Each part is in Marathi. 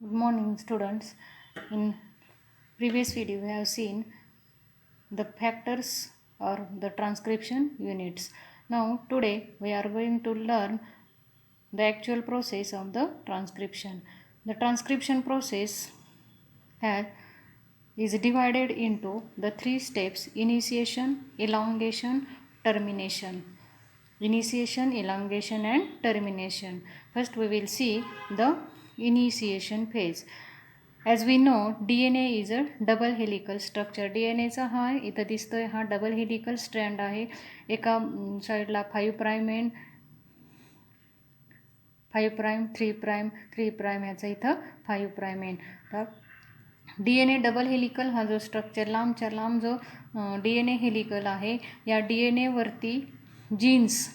Good morning, students. In previous video we have seen the factors or the transcription units. Now today we are going to learn the actual process of the transcription. The transcription process is divided into the three steps: initiation, elongation, termination. Initiation, elongation and termination. First we will see the initiation phase. As we know, DNA is a double helical structure. DNA चा हा इथं दिसतोय हा डबल हेलिकल स्ट्रँड आहे. एका साईडला 5 prime end 5 prime 3 prime 3 prime ह्याचा इथं 5 प्राइम एंड. तर DNA डबल हेलिकल हा जो स्ट्रक्चर लांबच्या लांब जो DNA हेलिकल आहे, या DNA वरती jeans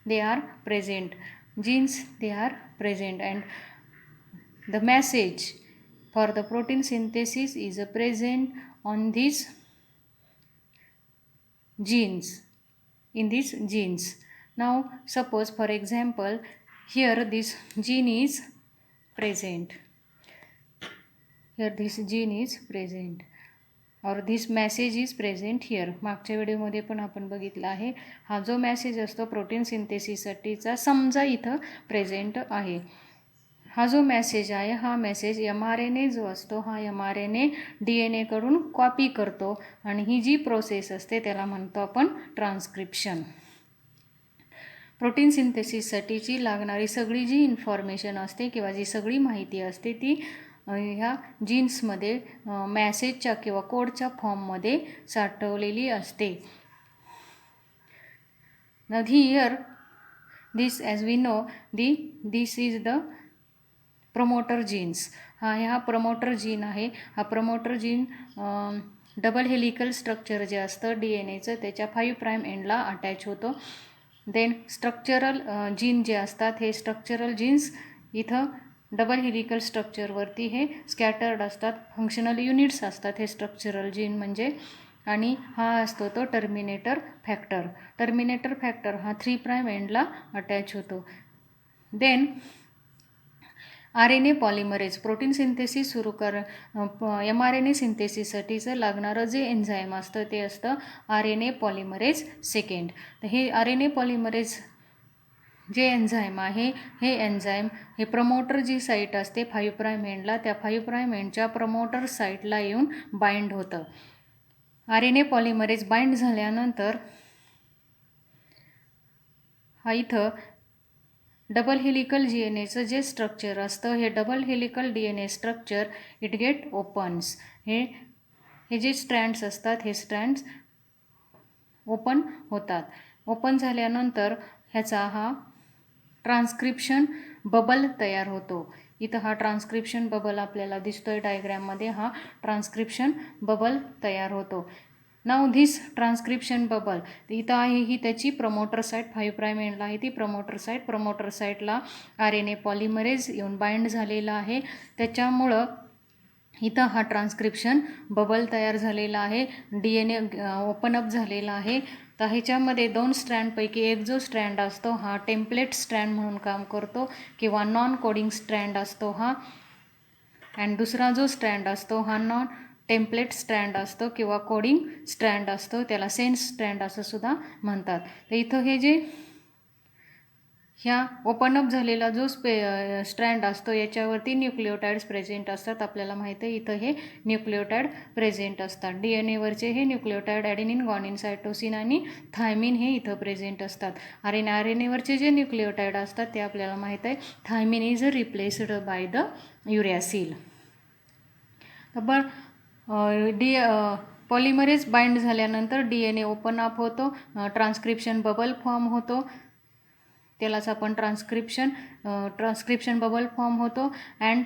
they are present. Genes they are present and the message for the protein synthesis is present on these genes, in these genes. Now suppose for example here this gene is present, here this gene is present or this message is present here. मागच्या व्हिडिओमध्ये पण आपण बघितलं आहे, हा जो मेसेज असतो प्रोटीन सिंथेसिससाठीचा समजा इथं प्रेझेंट आहे. हा जो मेसेज आहे हा मेसेज mRNA जो असतो हा mRNA DNA कडून कॉपी करतो आणि ही जी प्रोसेस असते त्याला म्हणतो आपण ट्रान्स्क्रिप्शन. प्रोटीन सिंथेसिससाठीची लागणारी सगळी जी इन्फॉर्मेशन असते किंवा जी सगळी माहिती असते ती ह्या जीन्समध्ये मॅसेजच्या किंवा कोडच्या फॉर्ममध्ये साठवलेली असते. Now here this, as we know, this is the promoter genes. हा प्रमोटर जीन आहे. हा promoter gene double helical structure जे असतं DNAचं त्याच्या 5 प्राइम एंडला अटॅच होतो. देन स्ट्रक्चरल जीन जे असतात हे स्ट्रक्चरल जीन्स इथं डबल हेलिकल स्ट्रक्चरवरती हे स्कॅटर्ड असतात. फंक्शनल युनिट्स असतात हे स्ट्रक्चरल जीन म्हणजे. आणि हा असतो तो टर्मिनेटर फॅक्टर. टर्मिनेटर फॅक्टर हा 3 प्राइम एंडला अटॅच होतो. Then RNA polymerase protein synthesis सुरू mRNA सिंथेसिससाठीचं लागणारं जे एन्झाईम असतं ते असतं RNA पॉलिमरेज सेकंड. तर हे RNA पॉलिमरेज जे एन्झाईम आहे हे एन्झाईम हे प्रमोटर जी साईट असते 5 प्राइम एंडला त्या 5 प्राइम एंडच्या प्रमोटर साईटला येऊन बाइंड होतं. RNA पॉलिमरेज बाइंड झाल्यानंतर हा इथं डबल हेलिकल DNAचं जे स्ट्रक्चर असतं हे double helical DNA structure it get opens. हे जे स्ट्रँड्स असतात हे स्ट्रँड्स ओपन होतात. ओपन झाल्यानंतर ह्याचा हा ट्रान्स्क्रिप्शन बबल तयार होतो. इथं हा ट्रान्स्क्रिप्शन बबल आपल्याला दिसतोय डायग्रॅममध्ये. हा ट्रान्स्क्रिप्शन बबल तयार होतो. नाव धिस ट्रान्स्क्रिप्शन बबल इथं आहे ही त्याची प्रमोटर साईट 5 प्राइम एंडला आहे ती प्रमोटर साईट. प्रमोटर साईटला RNA पॉलिमरेज येऊन बाइंड झालेला आहे. त्याच्यामुळं इथं हा ट्रान्स्क्रिप्शन बबल तयार झालेला आहे. DNA ओपन अप झालेला आहे. तर ह्याच्यामध्ये 2 स्ट्रँडपैकी एक जो स्ट्रँड असतो हा टेम्पलेट स्ट्रँड म्हणून काम करतो किंवा नॉन कोडिंग स्ट्रँड असतो हा. अँड दुसरा जो स्ट्रँड असतो हा नॉन टेम्पलेट स्ट्रँड असतो किंवा कोडिंग स्ट्रँड असतो, त्याला सेन्स स्ट्रँड असं सुद्धा म्हणतात. तर इथं हे जे ह्या ओपन अप झालेला जो स्ट्रँड असतो याच्यावरती न्यूक्लिओटाइड्स प्रेझेंट असतात. आपल्याला माहिती आहे इथं हे न्यूक्लिओटाइड प्रेझेंट असतात. DNAवरचे हे न्यूक्लिओटाइड ॲडेनिन, ग्वानिन, सायटोसिन आणि थायमिन हे इथं प्रेझेंट असतात. RNAवरचे जे न्यूक्लिओटाइड असतात ते आपल्याला माहीत आहे thymine is replaced by the uracil. Polymerase bind झाल्यानंतर DNA ओपन अप होतो, ट्रान्स्क्रिप्शन बबल फॉर्म होतो, त्यालाच आपण ट्रान्स्क्रिप्शन बबल फॉर्म होतो. And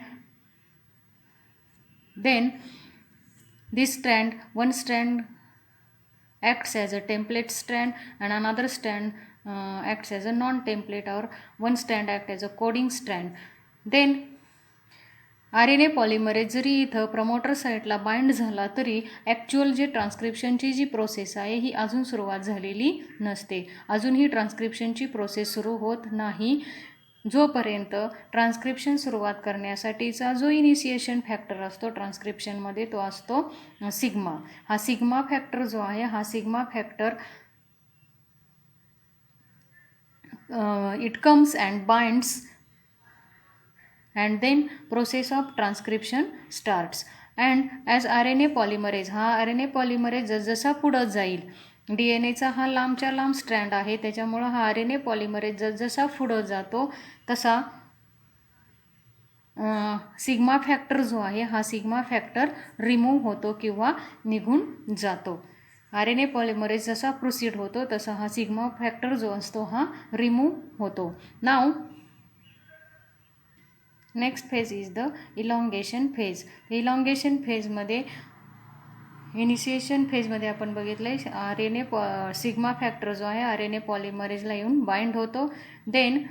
then this strand, one strand acts as a template strand and another strand acts as a non-template, or one strand acts as a coding strand. Then RNA polymerase जरी इथं प्रमोटर साईटला बाइंड झाला तरी ॲक्च्युअल जे ट्रान्स्क्रिप्शनची जी प्रोसेस आहे ही अजून सुरुवात झालेली नसते. अजून ही ट्रान्स्क्रिप्शनची प्रोसेस सुरू होत नाही. जोपर्यंत ट्रान्स्क्रिप्शन सुरुवात करण्यासाठीचा जो इनिशिएशन फॅक्टर असतो ट्रान्स्क्रिप्शनमध्ये तो असतो सिग्मा. हा सिग्मा फॅक्टर जो आहे हा sigma factor it comes and binds and then process of transcription starts. and as RNA polymerase, हा RNA polymerase जसजसा पुढं जाईल, DNA चा हा लांबच्या लांब स्ट्रँड आहे त्याच्यामुळं हा RNA polymerase जसजसा पुढं जातो तसा सिग्मा फॅक्टर जो आहे हा सिग्मा फॅक्टर रिमूव्ह होतो किंवा निघून जातो. RNA पॉलिमरेज जसा प्रोसीड होतो तसा हा सिग्मा फॅक्टर जो असतो हा रिमूव्ह होतो. Now next phase is the elongation phase. Elongation फेजमध्ये इनिशिएशन फेजमध्ये आपण बघितलं आहे RNA सिग्मा फॅक्टर जो आहे RNA पॉलिमरेजला येऊन बाइंड होतो. देन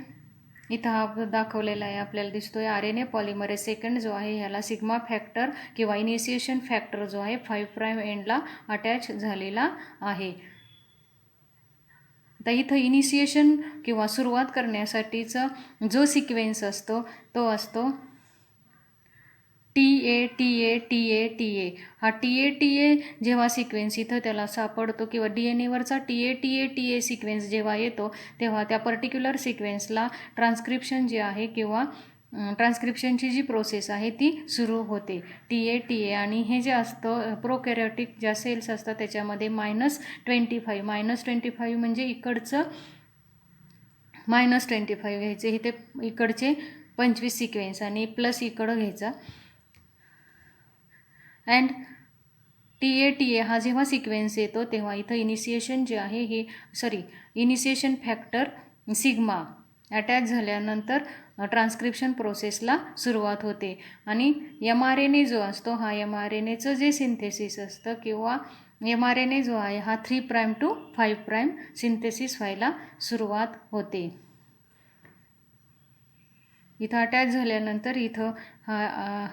इथं हा दाखवलेला आहे आपल्याला दिसतोय RNA पॉलिमरेज सेकंड जो आहे ह्याला सिग्मा फॅक्टर किंवा इनिशिएशन फॅक्टर जो आहे 5' एंडला अटॅच झालेला आहे. तर इथं इनिशिएशन किंवा सुरुवात करण्यासाठीचा जो सिक्वेन्स असतो तो असतो TA. हा TA जेव्हा सिक्वेन्स इथं त्याला सापडतो किंवा DNAवरचा TA सिक्वेन्स जेव्हा येतो तेव्हा त्या पर्टिक्युलर सिक्वेन्सला ट्रान्स्क्रिप्शन जे आहे किंवा ट्रान्स्क्रिप्शनची जी प्रोसेस आहे ती सुरू होते. TA आणि हे जे असतं प्रोकॅरियोटिक ज्या सेल्स असतात त्याच्यामध्ये -25 म्हणजे इकडचं -25 घ्यायचे, इथे इकडचे 25 सिक्वेन्स आणि प्लस इकडं घ्यायचा. अँड TA हा जेव्हा सिक्वेन्स येतो तेव्हा इथं इनिशिएशन जे आहे हे इनिशिएशन फॅक्टर सिग्मा अटॅच झाल्यानंतर ट्रान्स्क्रिप्शन प्रोसेसला सुरुवात होते आणि mRNA जो असतो हा mRNAचं जे सिंथेसिस असतं किंवा mRNA जो आहे हा 3' to 5' सिंथेसिस व्हायला सुरुवात होते. इथं अटॅच झाल्यानंतर इथं हा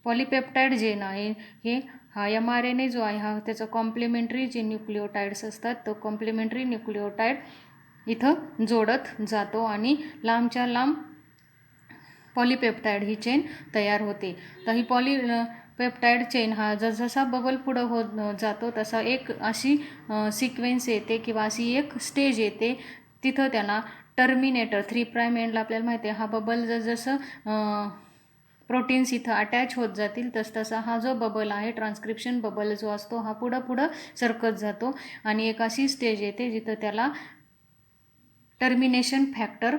पॉलिपेप्टाइड जेन आहे हे हा mRNA जो आहे हा त्याचं कॉम्प्लिमेंटरी जे न्यूक्लिओटाइड्स असतात तो कॉम्प्लिमेंटरी न्यूक्लिओटाइड इथं जोडत जातो आणि लांबच्या लांब पॉलिपेप्टाइड ही चेन तयार होते. तर ही पॉलिपेप्टाइड चेन हा जसजसा बबल पुढं होत जातो तसा एक अशी सिक्वेन्स येते किंवा अशी एक स्टेज येते तिथं त्यांना टर्मिनेटर 3' एंडला आपल्याला माहिती आहे हा बबल जसं प्रोटीन्स इथं अटॅच होत जातील तसतसा हा जो बबल आहे ट्रान्स्क्रिप्शन बबल जो असतो हा पुढं सरकत जातो आणि एक अशी स्टेज येते जिथं त्याला टर्मिनेशन फॅक्टर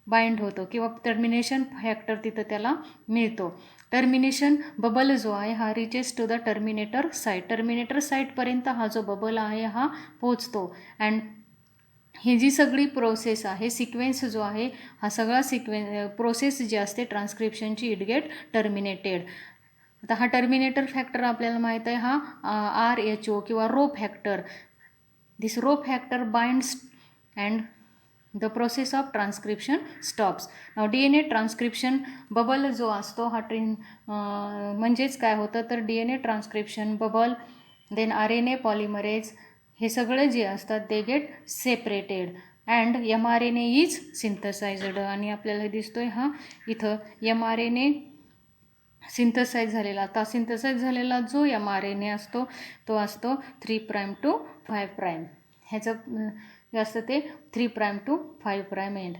बाइंड होतो किंवा टर्मिनेशन फॅक्टर तिथं त्याला मिळतो. टर्मिनेशन बबल जो आहे हा रिचेस टू द टर्मिनेटर साईटपर्यंत हा जो बबल आहे हा पोचतो. अँड ही जी सगळी प्रोसेस आहे सिक्वेन्स जो आहे हा सगळा प्रोसेस जी असते ट्रान्स्क्रिप्शनची इट गेट टर्मिनेटेड. आता हा टर्मिनेटर फॅक्टर आपल्याला माहीत आहे हा RH किंवा rho factor. This rho factor binds and the process of transcription stops. DNA transcription bubble जो असतो हा म्हणजेच काय होतं तर DNA transcription bubble then RNA polymerase हे सगळं जे असतात they get separated and mRNA is synthesized. आणि आपल्याला दिसतोय हा इथं mRNA सिंथसाइज झालेला. आता सिंथसाइज झालेला जो mRNA असतो तो असतो 3' to 5'. ह्याचं जास्त ते 3' to 5' एंड.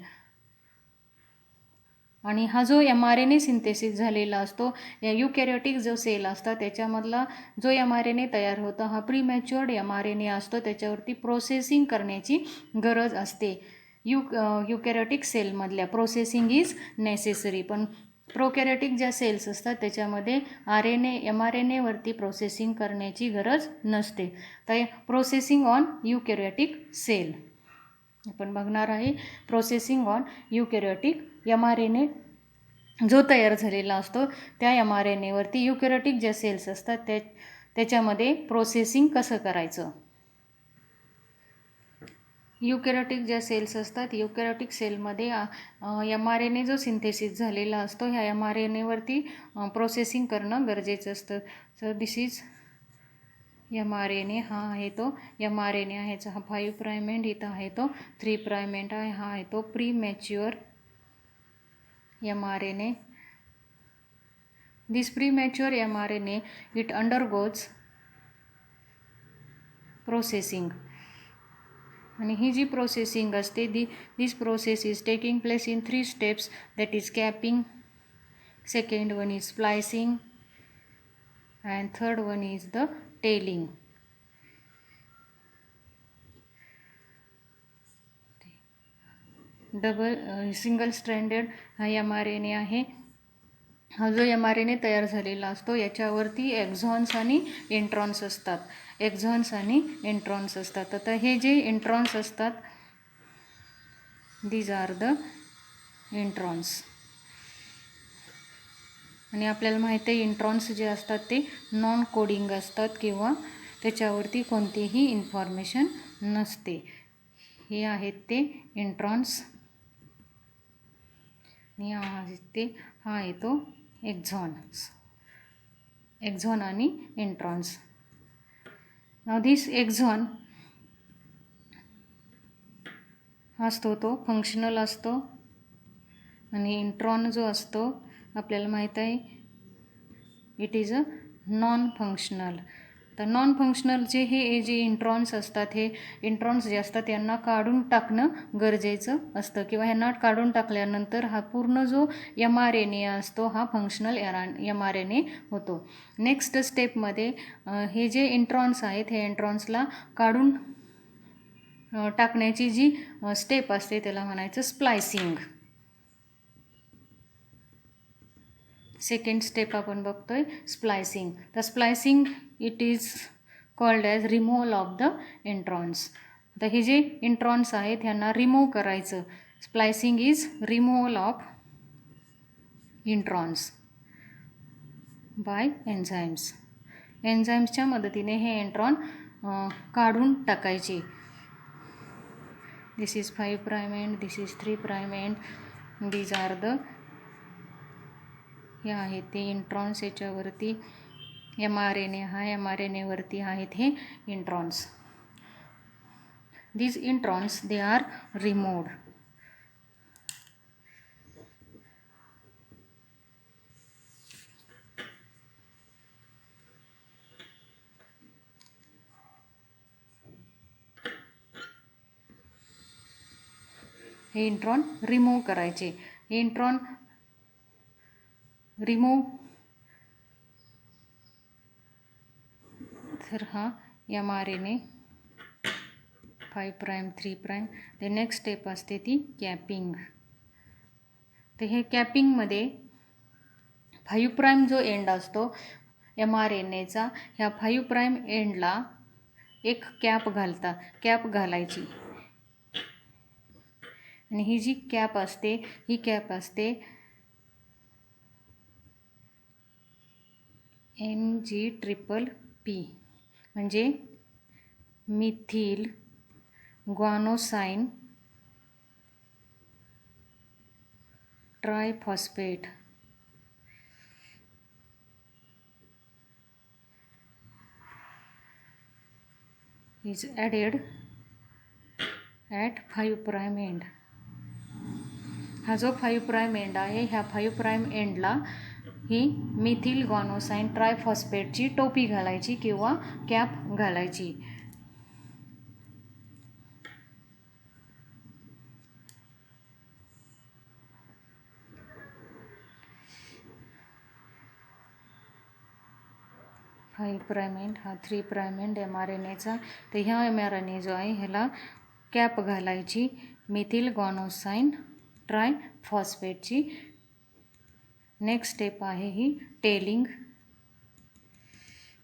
आणि हा जो mRNA सिंथेसिस झालेला असतो युकॅरियोटिक जो सेल असतात त्याच्यामधला जो mRNA तयार होतो हा प्रीमॅच्युअर्ड mRNA असतो त्याच्यावरती प्रोसेसिंग करण्याची गरज असते. युकॅरियोटिक सेलमधल्या प्रोसेसिंग इज नेसेसरी. पण प्रोकॅरियोटिक ज्या सेल्स असतात त्याच्यामध्ये mRNA वरती प्रोसेसिंग करण्याची गरज नसते. तर प्रोसेसिंग ऑन युकॅरियोटिक सेल आपण बघणार आहे. प्रोसेसिंग ऑन युकॅरियोटिक mRNA जो तयार झालेला असतो त्या mRNA वरती युकॅरियोटिक ज्या सेल्स असतात त्याच्यामध्ये प्रोसेसिंग कसं करायचं. युकॅरियोटिक ज्या सेल्स असतात युकॅरियोटिक सेलमध्ये mRNA जो सिंथेसिस झालेला असतो ह्या mRNA वरती प्रोसेसिंग करणं गरजेचं असतं. सो दिस इज mRNA हा आहे तो mRNA आहे, हा 5 प्राइम एंड, इथं आहे तो 3 प्राइम एंड आहे, हा आहे तो pre mature mRNA. This premature mRNA it undergoes processing, आणि ही जी प्रोसेसिंग असते this process is taking place in 3 steps, that is capping, second one is splicing and third one is the tailing. Double single stranded हा mRNA आहे. हा जो mRNA तयार झालेला असतो याच्यावरती एक्झॉन्स आणि इंट्रॉन्स असतात, एक्झॉन्स आणि इंट्रॉन्स असतात. आता हे जे इंट्रॉन्स असतात दीज आर द इंट्रॉन्स, आणि आपल्याला माहिती आहे इंट्रॉन्स जे असतात ते नॉन कोडिंग असतात किंवा त्याच्यावरती कोणतीही इन्फॉर्मेशन नसते. हे आहेत ते इंट्रॉन्स, आणि हा आहे तो एक्झॉन्स, एक्झॉन आणि इंट्रॉन्स. नाव दिस एक्झॉन असतो तो फंक्शनल असतो, आणि इंट्रॉन जो असतो आपल्याला माहीत आहे it is a non functional. तर नॉन फंक्शनल जे इंट्रॉन्स असतात, हे इंट्रॉन्स जे असतात यांना काढून टाकणं गरजेचं असतं, किंवा ह्यांना काढून टाकल्यानंतर हा पूर्ण जो mRNA असतो हा फंक्शनल mRNA होतो. नेक्स्ट स्टेपमध्ये हे जे इंट्रॉन्स आहेत हे इंट्रॉन्सला काढून टाकण्याची जी स्टेप असते त्याला म्हणायचं स्प्लायसिंग. सेकंड स्टेप आपण बघतोय स्प्लायसिंग. तर splicing it is called as removal of the introns. आता हे जे इंट्रॉन्स आहेत ह्यांना रिमूव्ह करायचं. Splicing is removal of introns by enzymes. एन्झाईम्सच्या मदतीने हे इंट्रॉन काढून टाकायचे. This is 5 prime end, this is 3 prime end, these are the हे आहेत ते इंट्रॉन्स. याच्यावरती mRNA हा mRNA वरती आहेत हे introns. these introns they are removed. हे इंट्रॉन रिमूव्ह करायचे. हे इंट्रॉन रिमूव्ह तर हा mRNA 5 प्राइम 3 प्राइम. ते नेक्स्ट स्टेप असते ती कॅपिंग. तर हे कॅपिंगमध्ये 5 प्राइम जो एंड असतो mRNAचा, ह्या 5 प्राइम एंडला एक कॅप घालायची, आणि ही जी कॅप असते ही कॅप असते MgPP, म्हणजे methyl guanosine triphosphate. is added at 5 prime end. हा जो 5 प्राइम एंड आहे ह्या 5 प्राइम एंडला ही मिथिल ग्वानोसाइन ट्रायफॉस्फेटची टोपी घालायची किंवा कॅप घालायची. फाईव्ह प्राइम एंड हा 3 प्राइम एंड mRNAचा. तर ह्या mRNA जो आहे ह्याला कॅप घालायची मिथिल ग्वानोसाइन ट्रायफॉस्फेटची. नेक्स्ट स्टेप आहे ही टेलिंग.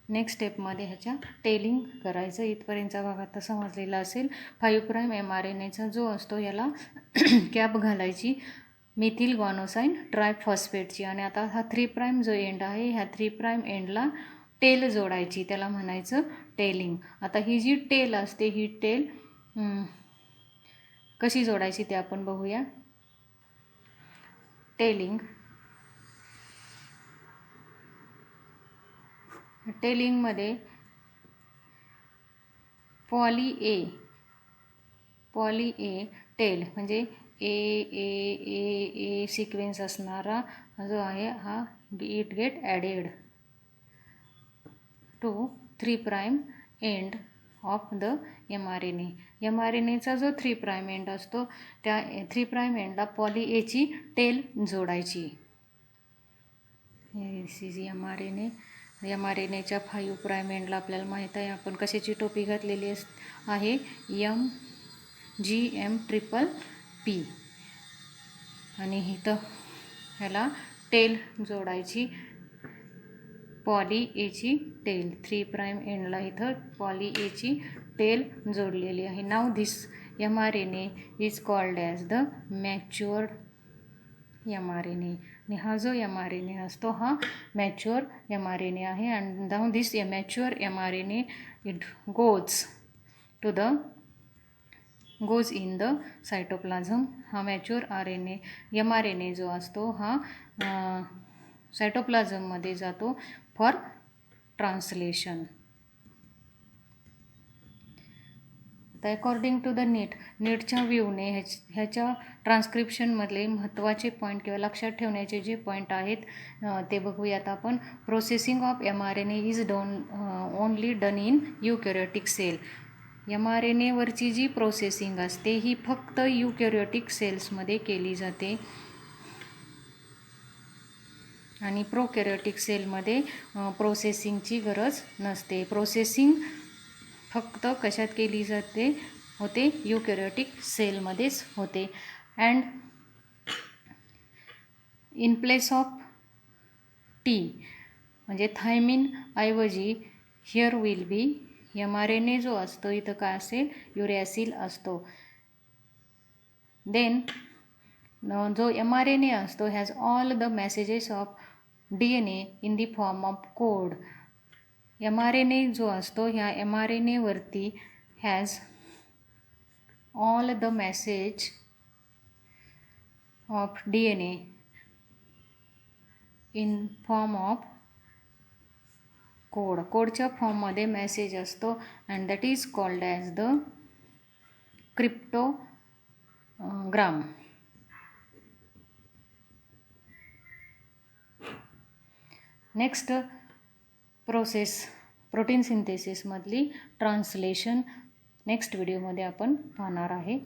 नेक्स्ट स्टेपमध्ये ह्याच्या टेलिंग करायचं. इथपर्यंतचा भाग आता समजलेला असेल. 5 प्राइम mRNAचा जो असतो याला कॅप घालायची मिथिल ग्वानोसाइन ट्रायफॉस्फेटची, आणि आता हा 3 प्राइम जो एंड आहे ह्या 3 प्राइम एंडला टेल जोडायची, त्याला म्हणायचं टेलिंग. आता ही जी टेल असते ही टेल कशी जोडायची ते आपण बघूया. टेलिंगमध्ये पॉली ए टेल म्हणजे ए ए ए ए सिक्वेन्स असणारा जो आहे हा it get added to 3' end of the mRNA. mRNAचा जो 3' एंड असतो त्या 3' एंडला पॉली एची टेल जोडायची. दिस इज mRNA. mRNAच्या 5' एंडला आपल्याला माहीत आहे आपण कशाची टोपी घातलेली आहे GMPPP आणि इथं ह्याला टेल जोडायची पॉली एची टेल 3' एंडला इथं पॉली एची टेल जोडलेली आहे. Now this mRNA is called as the matured mRNA आणि हा जो mRNA असतो हा मॅच्युअर mRNA आहे. And now this mature mRNA it goes in the cytoplasm. हा मॅच्युअर mRNA जो असतो हा सायटोप्लाझममध्ये जातो फॉर ट्रान्सलेशन. तर अकॉर्डिंग टू द नीटच्या व्ह्यूने ह्याच्या ट्रान्स्क्रिप्शनमधले महत्त्वाचे पॉईंट किंवा लक्षात ठेवण्याचे जे पॉईंट आहेत ते बघूयात आपण. Processing of mRNA is only done in eukaryotic cell. mRNAवरची जी प्रोसेसिंग असते ही फक्त यूकॅरियोटिक सेल्समध्ये केली जाते आणि प्रोकॅरियोटिक सेलमध्ये प्रोसेसिंगची गरज नसते. प्रोसेसिंग फक्त कशात केली होते यूकॅरियोटिक सेलमध्येच होते. And in place of T म्हणजे थायमिन ऐवजी हिअर विल बी mRNA जो असतो इथं काय असेल युरॅसिल असतो. देन जो mRNA असतो has all the messages of DNA in the form of code. mRNA जो असतो ह्या mRNAवरती has all the message of DNA in form of कोडच्या फॉर्ममध्ये मेसेज असतो and that is called as the cryptogram. Next process protein सिंथेसिसमधली ट्रान्सलेशन नेक्स्ट व्हिडिओमध्ये आपण पाहणार आहे.